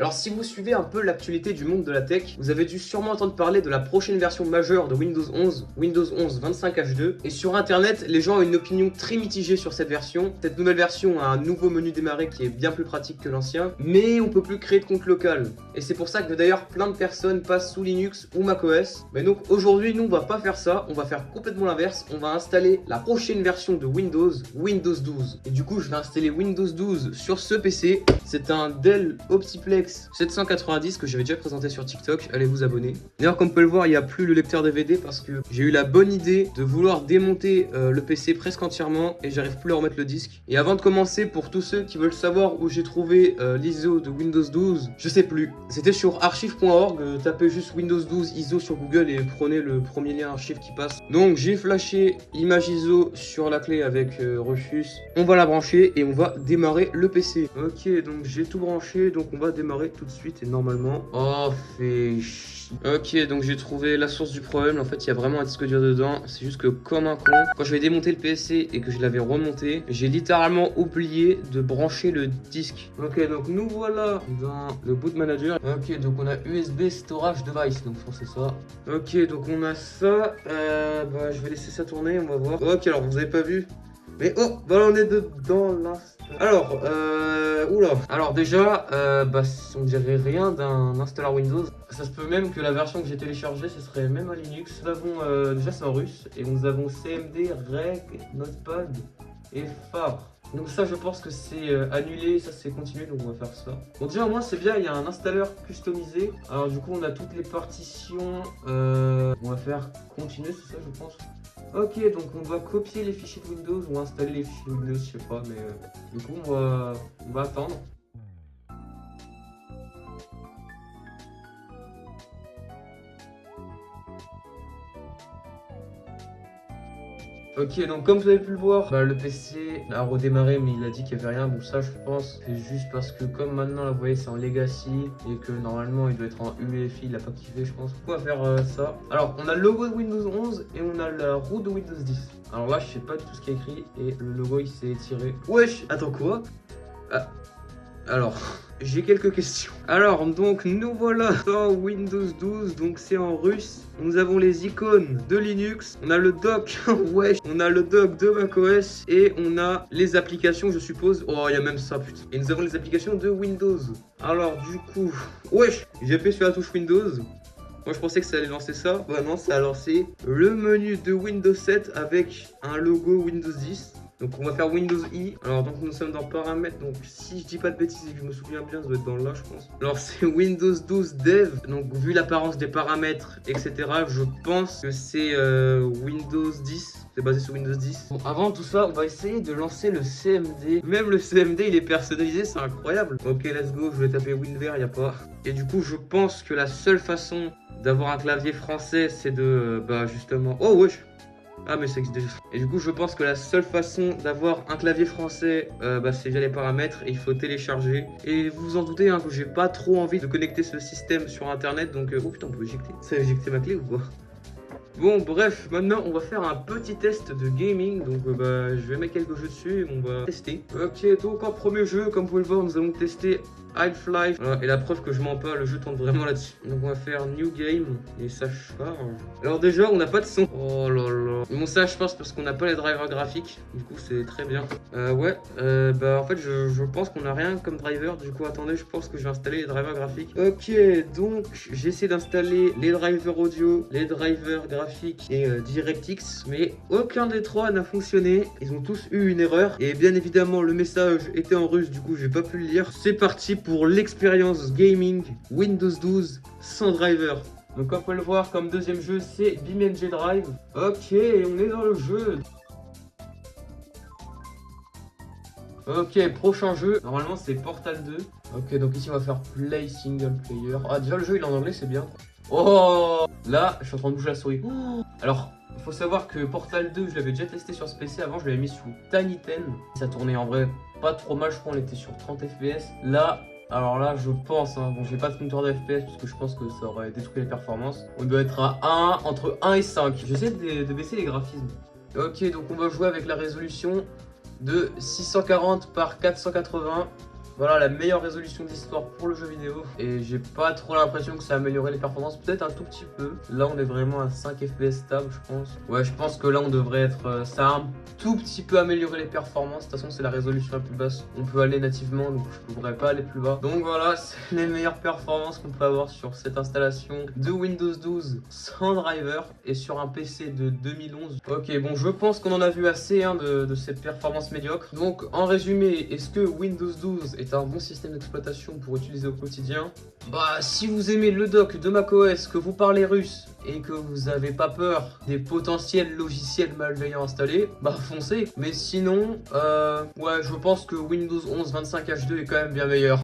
Alors si vous suivez un peu l'actualité du monde de la tech, vous avez dû sûrement entendre parler de la prochaine version majeure de Windows 11, Windows 11 25H2. Et sur internet, les gens ont une opinion très mitigée sur cette version. Cette nouvelle version a un nouveau menu démarrer qui est bien plus pratique que l'ancien, mais on peut plus créer de compte local. Et c'est pour ça que d'ailleurs plein de personnes passent sous Linux ou macOS. Mais donc aujourd'hui, nous on va pas faire ça, on va faire complètement l'inverse. On va installer la prochaine version de Windows, Windows 12. Et du coup, je vais installer Windows 12 sur ce PC. C'est un Dell Optiplex 790 que j'avais déjà présenté sur TikTok, allez vous abonner. D'ailleurs comme vous pouvez le voir, il n'y a plus le lecteur DVD parce que j'ai eu la bonne idée de vouloir démonter le PC presque entièrement et j'arrive plus à remettre le disque. Et avant de commencer, pour tous ceux qui veulent savoir où j'ai trouvé l'ISO de Windows 12, je sais plus. C'était sur archive.org, tapez juste Windows 12 ISO sur Google et prenez le premier lien archive qui passe. Donc j'ai flashé l'image ISO sur la clé avec Rufus. On va la brancher et on va démarrer le PC. Ok, donc j'ai tout branché, donc on va démarrer tout de suite et normalement... Oh, fait chier. Ok, donc j'ai trouvé la source du problème. En fait, il y a vraiment un disque dur dedans. C'est juste que comme un con, quand je vais démonter le PC et que je l'avais remonté, j'ai littéralement oublié de brancher le disque. Ok, donc nous voilà dans le boot manager. Ok, donc on a USB storage device. Donc je pense que c'est ça. Ok, donc on a ça. Bah, je vais laisser ça tourner, on va voir. Ok, alors vous avez pas vu. Mais oh, voilà, on est dedans là. Alors, oula. Alors déjà, bah, on dirait rien d'un installeur Windows. Ça se peut même que la version que j'ai téléchargée, ce serait même un Linux. Nous avons, déjà c'est en russe, et nous avons CMD, Reg, Notepad et Phare. Donc ça je pense que c'est annulé, ça c'est continué, donc on va faire ça. Bon déjà au moins c'est bien, il y a un installeur customisé. Alors du coup on a toutes les partitions, on va faire continuer, c'est ça je pense. Ok, donc on doit copier les fichiers de Windows ou installer les fichiers de Windows, je sais pas, mais du coup on va attendre. Ok, donc comme vous avez pu le voir, bah, le PC a redémarré mais il a dit qu'il n'y avait rien. Bon ça je pense c'est juste parce que comme maintenant là vous voyez c'est en Legacy et que normalement il doit être en UEFI, il n'a pas activé je pense. On va faire ça. Alors on a le logo de Windows 11 et on a la roue de Windows 10. Alors là je sais pas tout ce qui est écrit et le logo il s'est étiré. Wesh, attends quoi? Alors, j'ai quelques questions. Alors, donc, nous voilà dans Windows 12, donc c'est en russe. Nous avons les icônes de Linux, on a le dock, wesh, on a le dock de macOS et on a les applications, je suppose. Oh, il y a même ça, putain. Et nous avons les applications de Windows. Alors, du coup, wesh, j'ai appuyé sur la touche Windows. Moi, je pensais que ça allait lancer ça. Bah non, ça a lancé le menu de Windows 7 avec un logo Windows 10. Donc on va faire Windows I. Alors donc nous sommes dans paramètres. Donc si je dis pas de bêtises et que je me souviens bien, ça doit être dans là je pense. Alors c'est Windows 12 Dev. Donc vu l'apparence des paramètres, etc. Je pense que c'est Windows 10. C'est basé sur Windows 10. Bon, avant tout ça, on va essayer de lancer le CMD. Même le CMD il est personnalisé, c'est incroyable. Ok, let's go, je vais taper WinVer, il n'y a pas. Et du coup je pense que la seule façon d'avoir un clavier français c'est de bah justement... Oh wesh. Ah mais c'est déjà. Et du coup je pense que la seule façon d'avoir un clavier français bah, c'est via les paramètres et il faut télécharger. Et vous vous en doutez hein, que j'ai pas trop envie de connecter ce système sur internet donc oh putain on peut éjecter. Ça a éjecté ma clé ou quoi? Bon bref, maintenant on va faire un petit test de gaming. Donc bah, je vais mettre quelques jeux dessus et on va tester. Ok, donc en premier jeu, comme vous pouvez le voir, nous allons tester Half-Life. Voilà, et la preuve que je mens pas, le jeu tourne vraiment là-dessus. Donc on va faire New Game et ça charge. Alors déjà on n'a pas de son. Oh là là. Bon ça je pense parce qu'on n'a pas les drivers graphiques. Du coup c'est très bien. Ouais, bah en fait je pense qu'on n'a rien comme driver. Du coup attendez, je pense que je vais installer les drivers graphiques. Ok, donc j'ai essayé d'installer les drivers audio, les drivers graphiques et DirectX. Mais aucun des trois n'a fonctionné. Ils ont tous eu une erreur. Et bien évidemment le message était en russe. Du coup j'ai pas pu le lire. C'est parti pour l'expérience gaming Windows 12 sans driver. Donc comme vous pouvez le voir, comme deuxième jeu c'est BeamNG Drive. Ok, on est dans le jeu. Ok, prochain jeu, normalement c'est Portal 2. Ok, donc ici on va faire Play Single Player. Ah déjà le jeu il est en anglais, c'est bien. Oh, là je suis en train de bouger la souris. Oh, alors il faut savoir que Portal 2 je l'avais déjà testé sur ce PC avant, je l'avais mis sous Tiny 10. Ça tournait en vrai pas trop mal, je crois on était sur 30 fps. Là, alors là je pense, hein, bon j'ai pas de compteur de fps parce que je pense que ça aurait détruit les performances. On doit être à 1, entre 1 et 5. J'essaie de baisser les graphismes. Ok, donc on va jouer avec la résolution de 640 par 480. voilà la meilleure résolution d'histoire pour le jeu vidéo. Et j'ai pas trop l'impression que ça a amélioré les performances, peut-être un tout petit peu. Là on est vraiment à 5 FPS stable je pense. Ouais, je pense que là on devrait être, ça a un tout petit peu amélioré les performances. De toute façon c'est la résolution la plus basse, on peut aller nativement, donc je pourrais pas aller plus bas. Donc voilà, c'est les meilleures performances qu'on peut avoir sur cette installation de Windows 12 sans driver et sur un PC de 2011. Ok, bon, je pense qu'on en a vu assez hein, de ces performances médiocres. Donc en résumé, est-ce que Windows 12 est un bon système d'exploitation pour utiliser au quotidien? Bah, si vous aimez le dock de macOS, que vous parlez russe et que vous n'avez pas peur des potentiels logiciels malveillants installés, bah foncez. Mais sinon, ouais, je pense que Windows 11 25H2 est quand même bien meilleur.